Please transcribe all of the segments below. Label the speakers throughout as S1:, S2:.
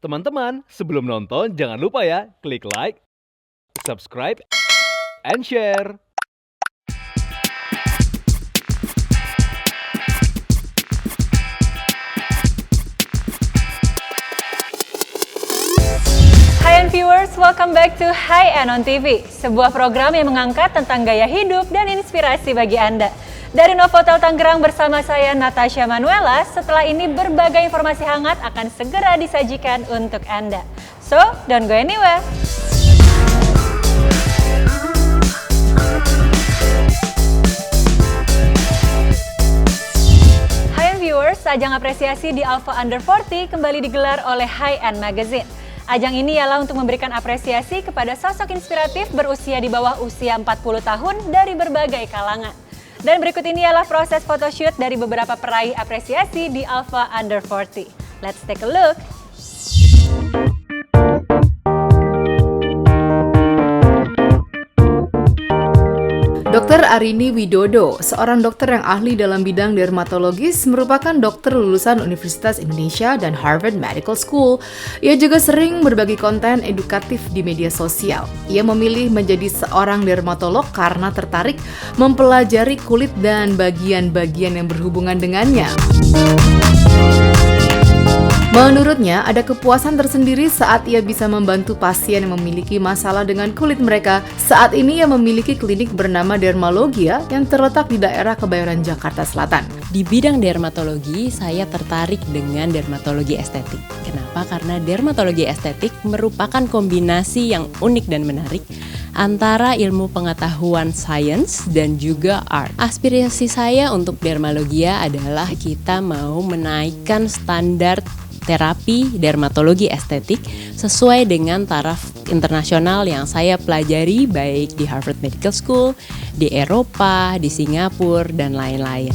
S1: Teman-teman, sebelum nonton jangan lupa ya, klik like, subscribe, and share.
S2: Hai viewers, welcome back to Hi Anon TV, sebuah program yang mengangkat tentang gaya hidup dan inspirasi bagi Anda. Dari Novotel Tangerang bersama saya Natasha Manuela, setelah ini berbagai informasi hangat akan segera disajikan untuk Anda. So, don't go anywhere. Hai viewers, ajang apresiasi di Alpha Under 40 kembali digelar oleh High End Magazine. Ajang ini ialah untuk memberikan apresiasi kepada sosok inspiratif berusia di bawah usia 40 tahun dari berbagai kalangan. Dan berikut ini ialah proses photoshoot dari beberapa peraih apresiasi di Alpha Under 40. Let's take a look.
S3: Dr. Arini Widodo, seorang dokter yang ahli dalam bidang dermatologis, merupakan dokter lulusan Universitas Indonesia dan Harvard Medical School. Ia juga sering berbagi konten edukatif di media sosial. Ia memilih menjadi seorang dermatolog karena tertarik mempelajari kulit dan bagian-bagian yang berhubungan dengannya. Menurutnya, ada kepuasan tersendiri saat ia bisa membantu pasien yang memiliki masalah dengan kulit mereka. Saat ini ia memiliki klinik bernama Dermalogia yang terletak di daerah Kebayoran, Jakarta Selatan.
S4: Di bidang dermatologi, saya tertarik dengan dermatologi estetik. Kenapa? Karena dermatologi estetik merupakan kombinasi yang unik dan menarik antara ilmu pengetahuan sains dan juga art. Aspirasi saya untuk Dermalogia adalah kita mau menaikkan standar terapi dermatologi estetik sesuai dengan taraf internasional yang saya pelajari baik di Harvard Medical School, di Eropa, di Singapura, dan lain-lain.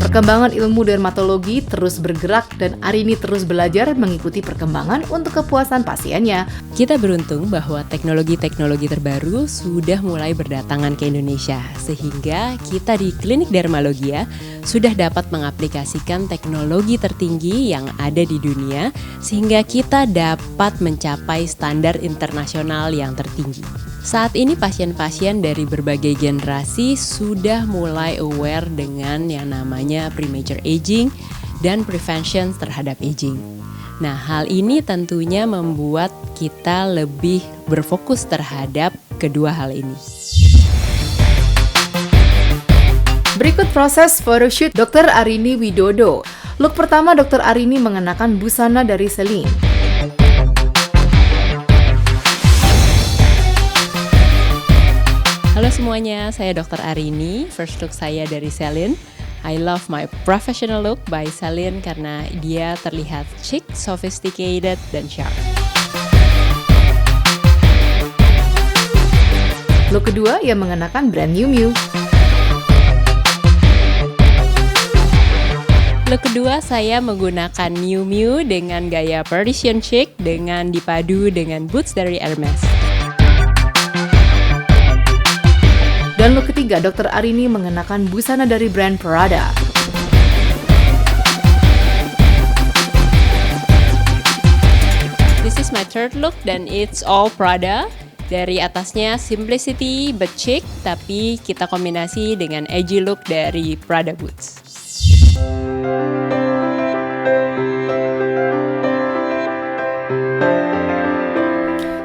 S3: Perkembangan ilmu dermatologi terus bergerak dan Arini terus belajar mengikuti perkembangan untuk kepuasan pasiennya.
S4: Kita beruntung bahwa teknologi-teknologi terbaru sudah mulai berdatangan ke Indonesia, sehingga kita di Klinik Dermalogia sudah dapat mengaplikasikan teknologi tertinggi yang ada di dunia, sehingga kita dapat mencapai standar internasional yang tertinggi. Saat ini pasien-pasien dari berbagai generasi sudah mulai aware dengan yang namanya premature aging dan prevention terhadap aging. Nah, hal ini tentunya membuat kita lebih berfokus terhadap kedua hal ini.
S3: Berikut proses photoshoot Dr. Arini Widodo. Look pertama Dr. Arini mengenakan busana dari Celine.
S4: Halo semuanya, saya Dr. Arini. First look saya dari Celine. I love my professional look by Celine karena dia terlihat chic, sophisticated, dan sharp.
S3: Look kedua, ia mengenakan brand Miu Miu.
S4: Look kedua, saya menggunakan Miu Miu dengan gaya Parisian chic dengan dipadu dengan boots dari Hermes.
S3: Dan look ketiga, Dr. Arini mengenakan busana dari brand Prada.
S4: This is my third look dan it's all Prada. Dari atasnya simplicity but chic, tapi kita kombinasi dengan edgy look dari Prada boots.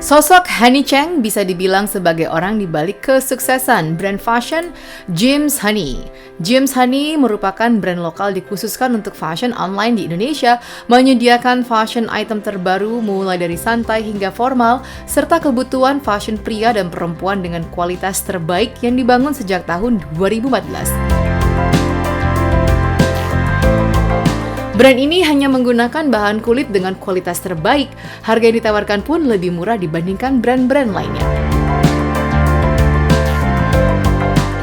S3: Sosok Honey Cheng bisa dibilang sebagai orang di balik kesuksesan brand fashion James Honey. James Honey merupakan brand lokal dikhususkan untuk fashion online di Indonesia, menyediakan fashion item terbaru mulai dari santai hingga formal, serta kebutuhan fashion pria dan perempuan dengan kualitas terbaik yang dibangun sejak tahun 2014. Brand ini hanya menggunakan bahan kulit dengan kualitas terbaik, harga yang ditawarkan pun lebih murah dibandingkan brand-brand lainnya.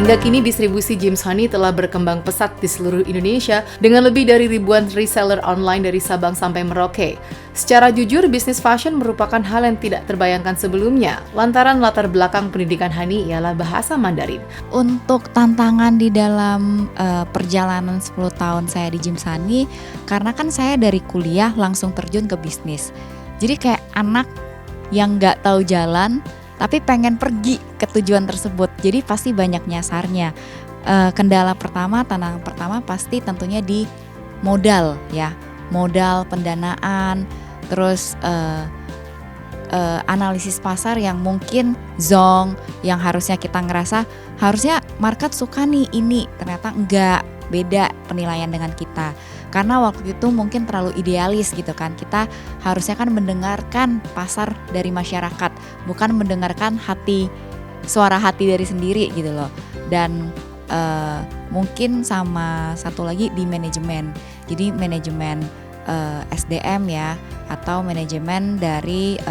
S3: Hingga kini distribusi James Honey telah berkembang pesat di seluruh Indonesia dengan lebih dari ribuan reseller online dari Sabang sampai Merauke. Secara jujur, bisnis fashion merupakan hal yang tidak terbayangkan sebelumnya, lantaran latar belakang pendidikan Hani ialah bahasa Mandarin.
S5: Untuk tantangan di dalam perjalanan 10 tahun saya di James Honey, karena kan saya dari kuliah langsung terjun ke bisnis. Jadi kayak anak yang nggak tahu jalan, tapi pengen pergi ke tujuan tersebut. Jadi pasti banyak nyasarnya. Kendala pertama, tantangan pertama pasti tentunya di modal ya. Modal, pendanaan, terus analisis pasar yang mungkin zonk, yang harusnya kita ngerasa harusnya market suka nih ini, ternyata enggak, beda penilaian dengan kita. Karena waktu itu mungkin terlalu idealis gitu kan, kita harusnya kan mendengarkan pasar dari masyarakat, bukan mendengarkan suara hati dari sendiri gitu loh. Dan mungkin sama satu lagi di manajemen, jadi manajemen SDM ya, atau manajemen dari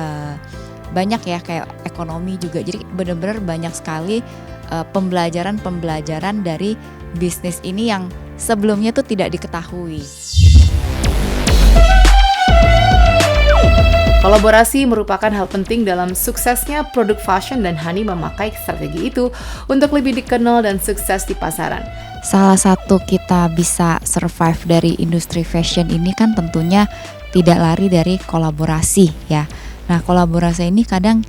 S5: banyak ya kayak ekonomi juga. Jadi benar-benar banyak sekali pembelajaran dari bisnis ini yang sebelumnya tuh tidak diketahui.
S3: Kolaborasi merupakan hal penting dalam suksesnya produk fashion dan Hani memakai strategi itu untuk lebih dikenal dan sukses di pasaran.
S5: Salah satu kita bisa survive dari industri fashion ini kan tentunya tidak lari dari kolaborasi ya. Nah, kolaborasi ini kadang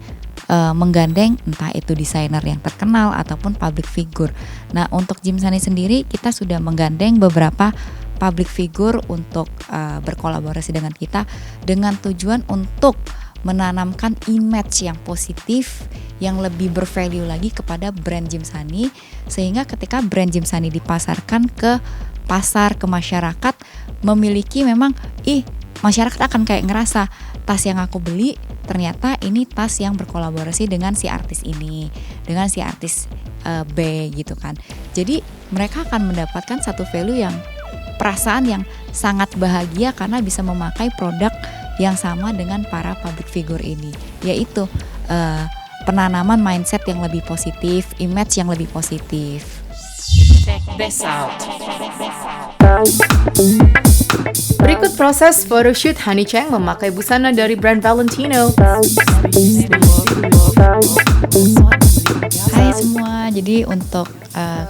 S5: menggandeng entah itu desainer yang terkenal ataupun public figure. Nah, untuk James Honey sendiri kita sudah menggandeng beberapa public figure untuk berkolaborasi dengan kita dengan tujuan untuk menanamkan image yang positif, yang lebih bervalue lagi kepada brand James Honey, sehingga ketika brand James Honey dipasarkan ke pasar, ke masyarakat, memiliki memang masyarakat akan kayak ngerasa tas yang aku beli ternyata ini tas yang berkolaborasi dengan si artis ini, dengan si artis B gitu kan. Jadi mereka akan mendapatkan satu value yang perasaan yang sangat bahagia karena bisa memakai produk yang sama dengan para public figure ini, yaitu penanaman mindset yang lebih positif, image yang lebih positif.
S3: Check this out. Berikut proses photoshoot Hani Cheng memakai busana dari brand Valentino.
S5: Hai semua, jadi untuk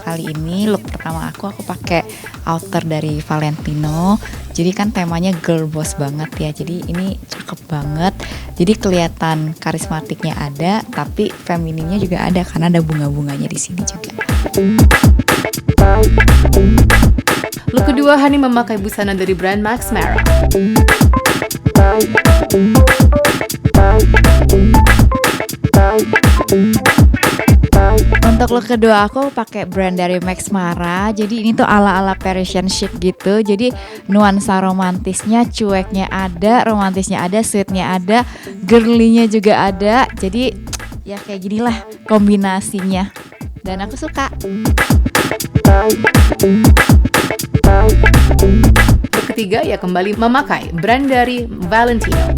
S5: kali ini look pertama aku pakai outer dari Valentino. Jadi kan temanya girl boss banget ya, jadi ini cakep banget. Jadi kelihatan karismatiknya ada, tapi femininnya juga ada karena ada bunga-bunganya di sini juga.
S3: Look kedua, Hani memakai busana dari brand Max Mara.
S5: Untuk look kedua aku pakai brand dari Max Mara. Jadi ini tuh ala-ala Parisian chic gitu. Jadi nuansa romantisnya, cueknya ada, romantisnya ada, sweetnya ada, girly-nya juga ada. Jadi ya kayak ginilah kombinasinya. Dan aku suka.
S3: Look ketiga, ia kembali memakai brand dari Valentino.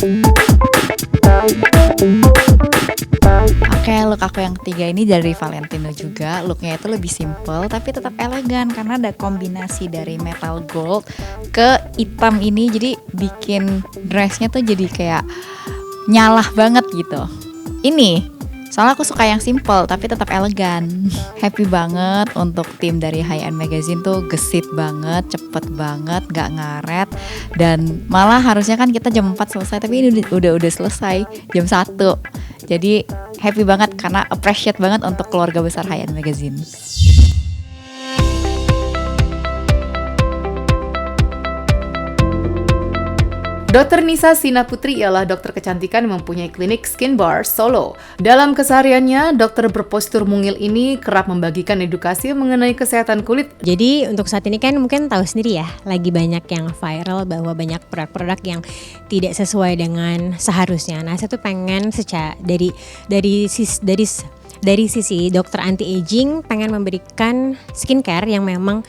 S5: Oke, look aku yang ketiga ini dari Valentino juga. Looknya itu lebih simple tapi tetap elegan karena ada kombinasi dari metal gold ke hitam ini. Jadi bikin dressnya tuh jadi kayak nyalah banget gitu. Ini soalnya aku suka yang simple tapi tetap elegan. Happy banget untuk tim dari High End Magazine tuh gesit banget, cepet banget, gak ngaret. Dan malah harusnya kan kita jam 4 selesai, tapi ini udah selesai jam 1. Jadi happy banget karena appreciate banget untuk keluarga besar High End Magazine.
S3: Dr. Nisa Sina Putri ialah dokter kecantikan yang mempunyai klinik Skin Bar Solo. Dalam kesehariannya, dokter berpostur mungil ini kerap membagikan edukasi mengenai kesehatan kulit.
S6: Jadi untuk saat ini kan mungkin tahu sendiri ya, lagi banyak yang viral bahwa banyak produk-produk yang tidak sesuai dengan seharusnya. Nah, saya tuh pengen dari sisi dokter anti aging pengen memberikan skincare yang memang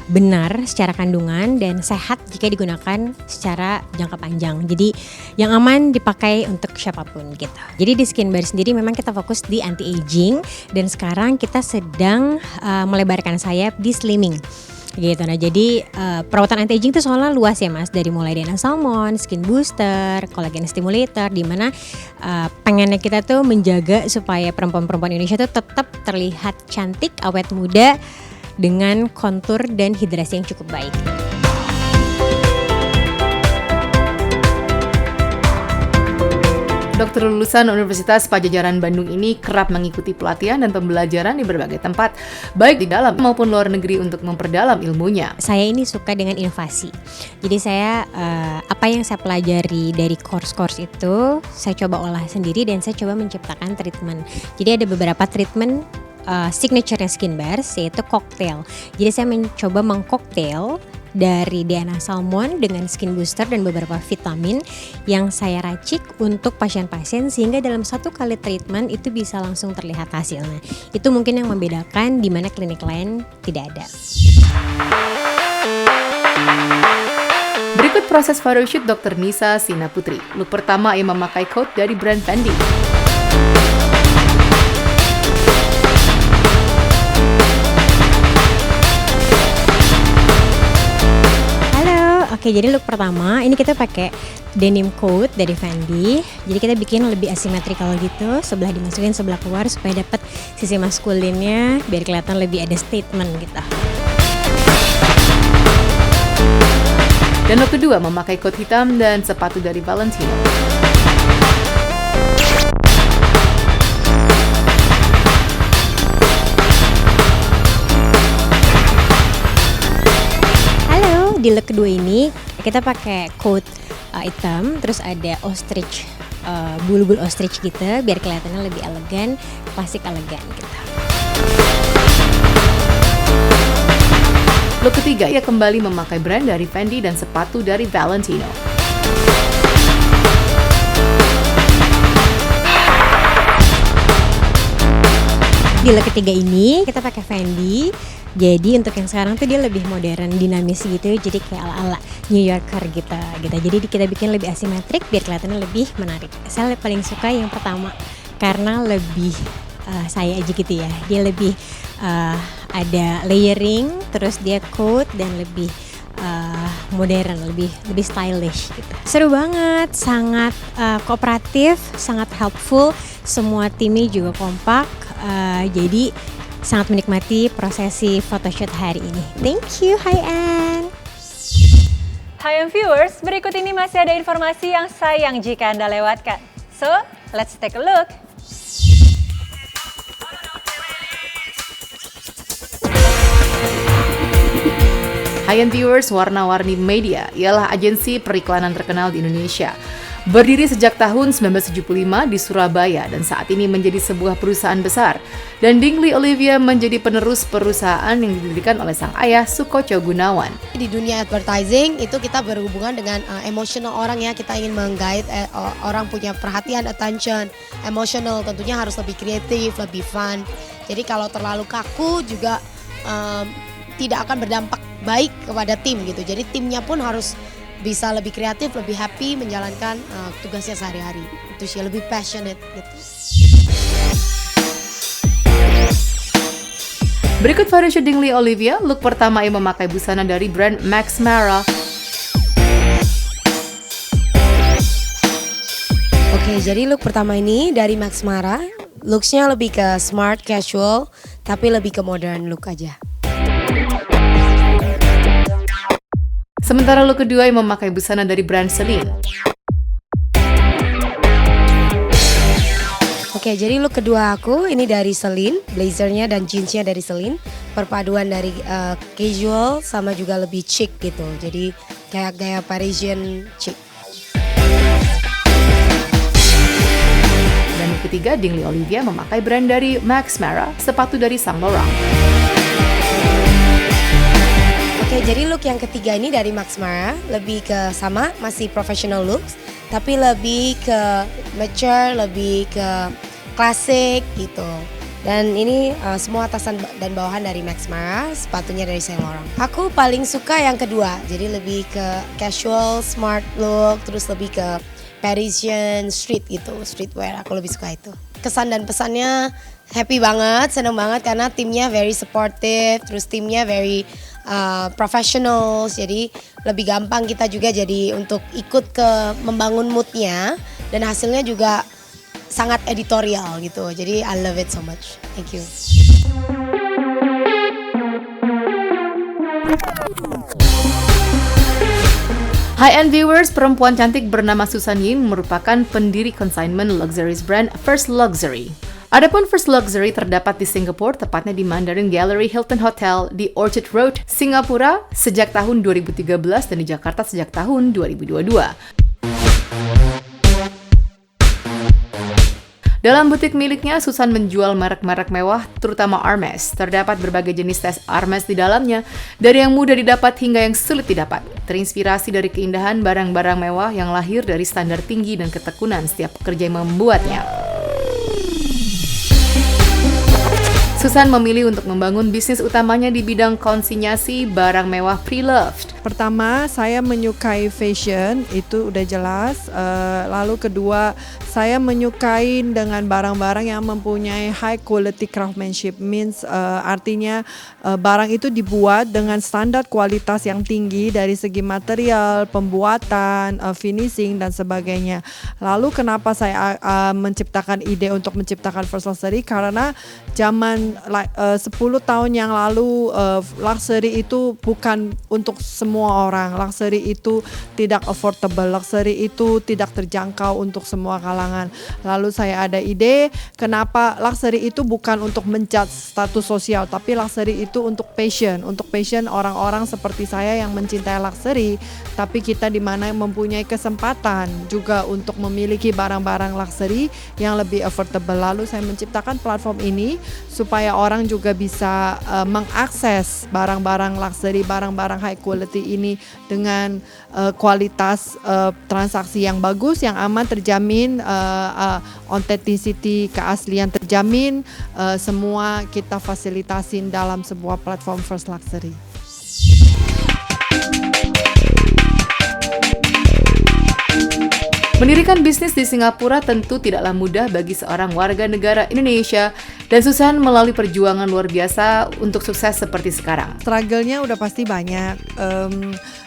S6: benar secara kandungan dan sehat jika digunakan secara jangka panjang. Jadi yang aman dipakai untuk siapapun gitu. Jadi di Skinbar sendiri memang kita fokus di anti-aging dan sekarang kita sedang melebarkan sayap di slimming. Gitu. Nah, jadi perawatan anti-aging itu soalnya luas ya Mas, dari mulai DNA salmon, skin booster, collagen stimulator, di mana pengennya kita tuh menjaga supaya perempuan-perempuan Indonesia tuh tetap terlihat cantik, awet muda dengan kontur dan hidrasi yang cukup baik.
S3: Dokter lulusan Universitas Padjadjaran Bandung ini kerap mengikuti pelatihan dan pembelajaran di berbagai tempat, baik di dalam maupun luar negeri untuk memperdalam ilmunya.
S6: Saya ini suka dengan inovasi. Jadi saya apa yang saya pelajari dari course-course itu saya coba olah sendiri dan saya coba menciptakan treatment. Jadi ada beberapa treatment signature Skinbar yaitu cocktail. Jadi saya mencoba mengkoktail dari DNA salmon dengan skin booster dan beberapa vitamin yang saya racik untuk pasien-pasien sehingga dalam satu kali treatment itu bisa langsung terlihat hasilnya. Itu mungkin yang membedakan di mana klinik lain tidak ada.
S3: Berikut proses photoshoot Dr. Nisa Sina Putri. Look pertama ia memakai coat dari brand Fendi.
S6: Oke, jadi look pertama ini kita pakai denim coat dari Fendi. Jadi kita bikin lebih asimetrikal gitu, sebelah dimasukin, sebelah keluar supaya dapat sisi maskulinnya biar kelihatan lebih ada statement gitu.
S3: Dan look kedua memakai coat hitam dan sepatu dari Valentino.
S6: Di look kedua ini kita pakai coat hitam, terus ada ostrich, bulu-bulu ostrich gitu biar kelihatannya lebih elegan, klasik elegan gitu.
S3: Look ketiga ia kembali memakai brand dari Fendi dan sepatu dari Valentino.
S6: Di look ketiga ini kita pakai Fendi. Jadi untuk yang sekarang tuh dia lebih modern, dinamis gitu, jadi kayak ala-ala New Yorker gitu. Jadi kita bikin lebih asimetrik biar kelihatannya lebih menarik. Saya paling suka yang pertama karena lebih saya aja gitu ya. Dia lebih ada layering, terus dia coat dan lebih modern, lebih stylish gitu. Seru banget, sangat kooperatif, sangat helpful. Semua timnya juga kompak. Jadi sangat menikmati prosesi photoshoot hari ini. Thank you, Hi Ann.
S2: Hai viewers, berikut ini masih ada informasi yang sayang jika Anda lewatkan. So, let's take a look.
S3: Hai viewers, Warna-Warni Media ialah agensi periklanan terkenal di Indonesia. Berdiri sejak tahun 1975 di Surabaya dan saat ini menjadi sebuah perusahaan besar. Dan Dingley Olivia menjadi penerus perusahaan yang didirikan oleh sang ayah Sukoco Gunawan.
S7: Di dunia advertising itu kita berhubungan dengan emotional orang ya. Kita ingin meng-guide orang punya perhatian, attention, emotional tentunya harus lebih kreatif, lebih fun. Jadi kalau terlalu kaku juga tidak akan berdampak baik kepada tim gitu. Jadi timnya pun harus bisa lebih kreatif, lebih happy menjalankan tugasnya sehari-hari. Itu sih lebih passionate gitu.
S3: Berikut photoshoot Dingley Olivia, look pertama yang memakai busana dari brand Max Mara.
S7: Oke, jadi look pertama ini dari Max Mara. Looksnya lebih ke smart casual, tapi lebih ke modern look aja.
S3: Sementara look kedua yang memakai busana dari brand Celine.
S7: Oke, jadi look kedua aku ini dari Celine, blazernya dan jeansnya dari Celine, perpaduan dari casual sama juga lebih chic gitu. Jadi kayak gaya Parisian chic.
S3: Dan look ketiga, Dingley Olivia memakai brand dari Max Mara, sepatu dari Saint Laurent.
S7: Oke, jadi look yang ketiga ini dari Max Mara lebih ke sama, masih professional looks, tapi lebih ke mature, lebih ke klasik gitu. Dan ini semua atasan dan bawahan dari Max Mara, sepatunya dari Saint Laurent. Aku paling suka yang kedua, jadi lebih ke casual, smart look, terus lebih ke Parisian street gitu, streetwear. Aku lebih suka itu. Kesan dan pesannya happy banget, seneng banget karena timnya very supportive, terus timnya very professional, jadi lebih gampang kita juga jadi untuk ikut ke membangun moodnya dan hasilnya juga sangat editorial gitu. Jadi I love it so much. Thank you.
S3: High-end viewers, perempuan cantik bernama Susan Ying merupakan pendiri consignment luxuries brand First Luxury. Adapun First Luxury terdapat di Singapura, tepatnya di Mandarin Gallery Hilton Hotel di Orchard Road, Singapura sejak tahun 2013 dan di Jakarta sejak tahun 2022. Dalam butik miliknya, Susan menjual merek-merek mewah, terutama Hermes. Terdapat berbagai jenis tas Hermes di dalamnya, dari yang mudah didapat hingga yang sulit didapat. Terinspirasi dari keindahan barang-barang mewah yang lahir dari standar tinggi dan ketekunan setiap pekerja yang membuatnya. Susan memilih untuk membangun bisnis utamanya di bidang konsinyasi barang mewah pre-loved.
S8: Pertama, saya menyukai fashion, itu udah jelas. Lalu kedua, saya menyukai dengan barang-barang yang mempunyai high quality craftsmanship. Means artinya barang itu dibuat dengan standar kualitas yang tinggi dari segi material, pembuatan, finishing dan sebagainya. Lalu kenapa saya menciptakan ide untuk menciptakan First Luxury? Karena zaman 10 tahun yang lalu luxury itu bukan untuk semua orang. Luxury itu tidak affordable, luxury itu tidak terjangkau untuk semua kalangan. Lalu saya ada ide kenapa luxury itu bukan untuk menjudge status sosial, tapi luxury itu untuk passion orang-orang seperti saya yang mencintai luxury, tapi kita di mana mempunyai kesempatan juga untuk memiliki barang-barang luxury yang lebih affordable. Lalu saya menciptakan platform ini supaya orang juga bisa mengakses barang-barang luxury, barang-barang high quality ini dengan kualitas transaksi yang bagus, yang aman, terjamin, authenticity, keaslian terjamin, semua kita fasilitasin dalam sebuah platform First Luxury.
S3: Mendirikan bisnis di Singapura tentu tidaklah mudah bagi seorang warga negara Indonesia, dan Susan melalui perjuangan luar biasa untuk sukses seperti sekarang.
S8: Struggle-nya udah pasti banyak,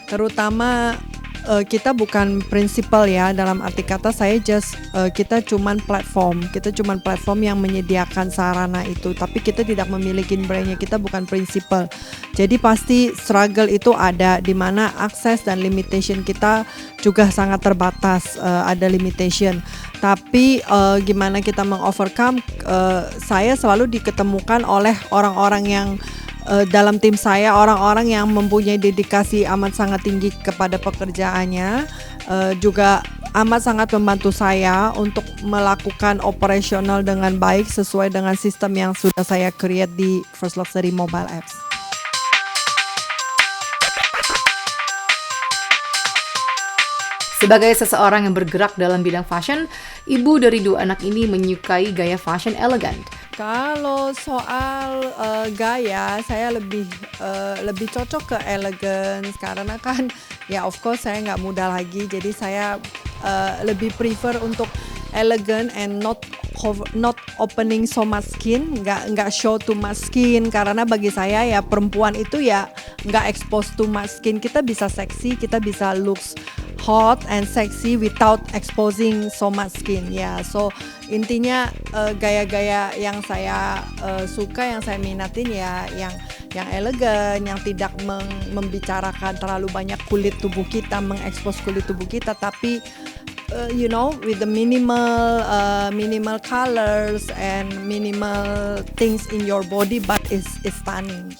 S8: terutama kita bukan prinsipal ya, dalam arti kata saya kita cuman platform yang menyediakan sarana itu, tapi kita tidak memiliki brandnya, kita bukan prinsipal. Jadi pasti struggle itu ada, di mana akses dan limitation kita juga sangat terbatas, ada limitation. Tapi gimana kita mengovercome, saya selalu diketemukan oleh orang-orang yang dalam tim saya, orang-orang yang mempunyai dedikasi amat sangat tinggi kepada pekerjaannya, juga amat sangat membantu saya untuk melakukan operasional dengan baik sesuai dengan sistem yang sudah saya create di First Luxury Mobile Apps.
S3: Sebagai seseorang yang bergerak dalam bidang fashion, ibu dari 2 anak ini menyukai gaya fashion elegan.
S8: Kalau soal gaya, saya lebih cocok ke elegance, karena kan ya of course saya nggak muda lagi, jadi saya lebih prefer untuk elegant and not opening so much skin, nggak show too much skin, karena bagi saya ya perempuan itu ya nggak expose too much skin. Kita bisa seksi, kita bisa looks hot and sexy without exposing so much skin ya. So intinya gaya-gaya yang saya suka, yang saya minatin ya yang elegan, yang tidak membicarakan terlalu banyak kulit tubuh kita, mengekspos kulit tubuh kita, tapi with the minimal colors and minimal things in your body, but it's stunning.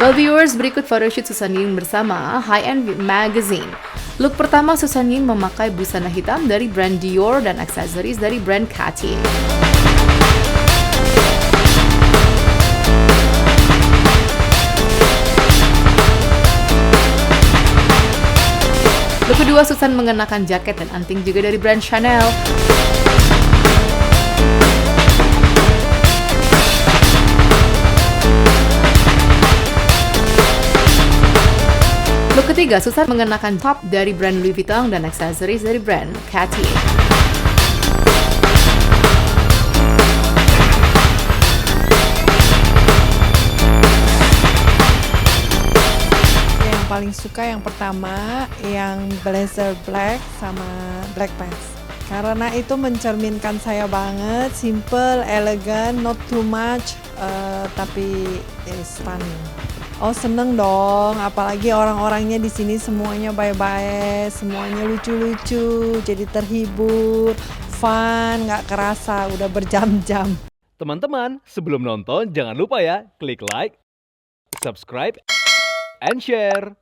S3: Well viewers, berikut photoshoot Susan Ying bersama High End Magazine. Look pertama, Susan Ying memakai busana hitam dari brand Dior dan aksesoris dari brand Cartier. Look kedua, Susan mengenakan jaket dan anting juga dari brand Chanel. Look ketiga, Susan mengenakan top dari brand Louis Vuitton dan aksesoris dari brand Cartier.
S8: Yang paling suka yang pertama yang blazer black sama black pants. Karena itu mencerminkan saya banget, simple, elegan, not too much, tapi stunning. Oh seneng dong, apalagi orang-orangnya di sini semuanya baik-baik, semuanya lucu-lucu, jadi terhibur, fun, nggak kerasa, udah berjam-jam.
S1: Teman-teman, sebelum nonton jangan lupa ya klik like, subscribe, and share.